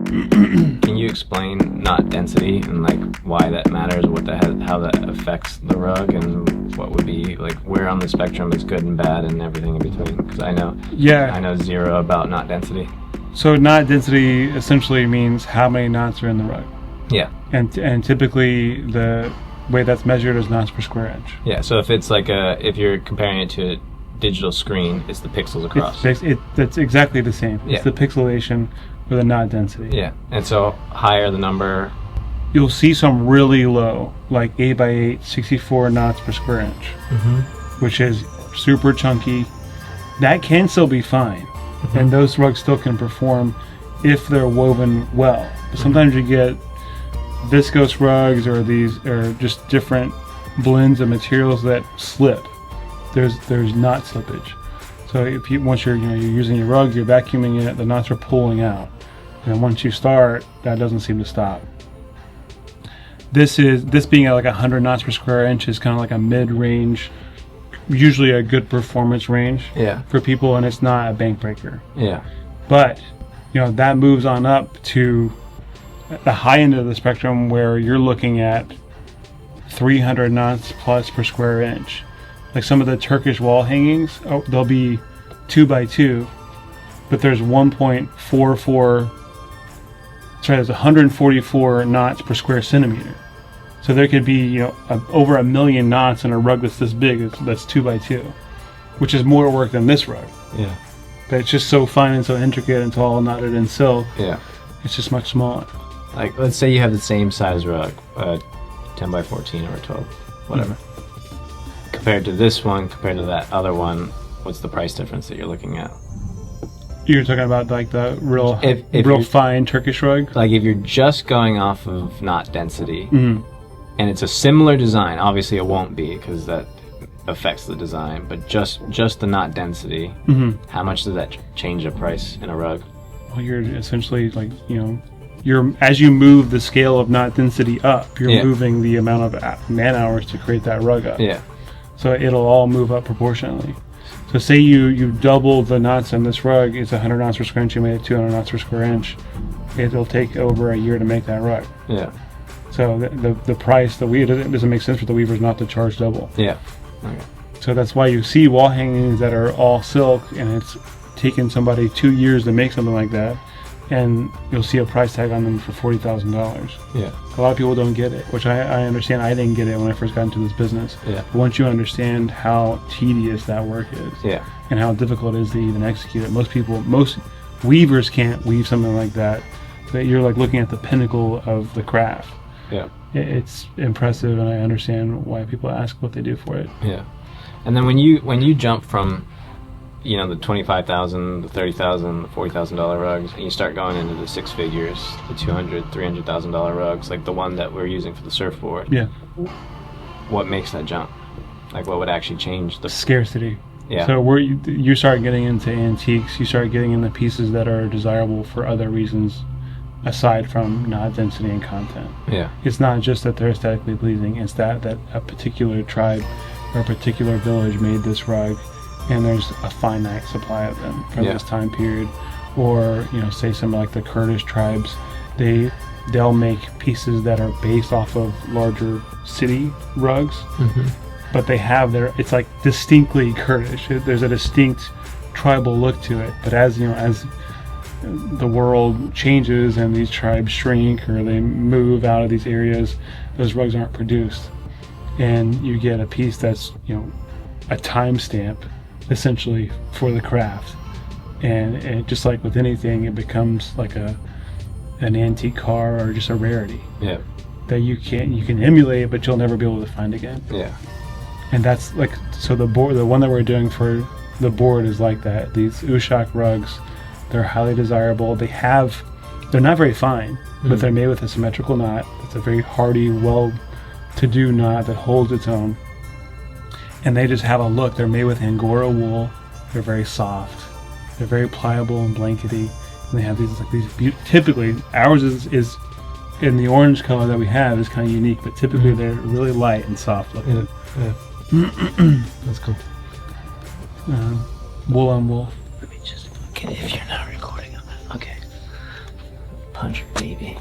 Can you explain knot density and like why that matters, how that affects the rug, and what would be like where on the spectrum is good and bad and everything in between? Because I know zero about knot density. So knot density essentially means how many knots are in the rug. Yeah. And typically the way that's measured is knots per square inch. Yeah. So if it's like if you're comparing it to a digital screen, it's the pixels across. That's exactly the same. Yeah. It's the pixelation or the knot density. Yeah. And so higher the number. You'll see some really low, like 8x8, 64 knots per square inch, which is super chunky. That can still be fine, and those rugs still can perform if they're woven well. But sometimes you get viscose rugs or just different blends of materials that slip. There's knot slippage. So once you're using your rug, you're vacuuming it, the knots are pulling out, and once you start, that doesn't seem to stop. This being at like 100 knots per square inch is kind of like a mid-range, usually a good performance range for people, and it's not a bank breaker. Yeah. But that moves on up to the high end of the spectrum where you're looking at 300 knots plus per square inch. Like some of the Turkish wall hangings, they'll be 2x2, but there's 144 knots per square centimeter. So there could be over 1 million knots in a rug that's this big. That's 2x2, which is more work than this rug. Yeah. But it's just so fine and so intricate and it's all knotted in silk. Yeah. It's just much smaller. Like let's say you have the same size rug, 10 by 14 or 12, whatever. Compared to this one, compared to that other one, what's the price difference that you're looking at? You're talking about like the real real fine Turkish rug? Like if you're just going off of knot density, and it's a similar design, obviously it won't be because that affects the design, but just the knot density, how much does that change the price in a rug? Well, you're essentially like, as you move the scale of knot density up, you're moving the amount of man hours to create that rug up. Yeah. So it'll all move up proportionally. So say you double the knots in this rug, it's 100 knots per square inch, you made it 200 knots per square inch. It'll take over a year to make that rug. Yeah. So the price, it doesn't make sense for the weavers not to charge double. Yeah. Okay. So that's why you see wall hangings that are all silk, and it's taken somebody 2 years to make something like that, and you'll see a price tag on them for $40,000. Yeah. A lot of people don't get it, which I understand. I didn't get it when I first got into this business. Yeah. But once you understand how tedious that work is, and how difficult it is to even execute it, most weavers can't weave something like that. That you're like looking at the pinnacle of the craft. Yeah. It's impressive, and I understand why people ask what they do for it. Yeah. And then when you jump from the $25,000, the $30,000, the $40,000 rugs, and you start going into the six figures, the $200,000, $300,000 rugs, like the one that we're using for the surfboard. Yeah. What makes that jump? Like what would actually change the scarcity? Yeah. So you start getting into antiques, you start getting into pieces that are desirable for other reasons aside from knot density and content. Yeah. It's not just that they're aesthetically pleasing, it's that a particular tribe or a particular village made this rug, and there's a finite supply of them from this time period. Or say something like the Kurdish tribes, they'll make pieces that are based off of larger city rugs, but they have it's like distinctly Kurdish. There's a distinct tribal look to it. But as the world changes and these tribes shrink or they move out of these areas, those rugs aren't produced, and you get a piece that's a timestamp essentially for the craft. And just like with anything, it becomes like an antique car or just a rarity. Yeah. That you can emulate, but you'll never be able to find again. Yeah. And that's like, so the one that we're doing for the board is like that. These Ushak rugs, they're highly desirable. They're not very fine, but they're made with a symmetrical knot. It's a very hardy, well-to-do knot that holds its own. And they just have a look. They're made with Angora wool. They're very soft. They're very pliable and blankety. And they have these typically, ours is in the orange color that we have is kind of unique, but typically they're really light and soft looking. Yeah. That's cool. Wool on wool. Let me just, okay, if you're not recording on that, okay. punch your baby.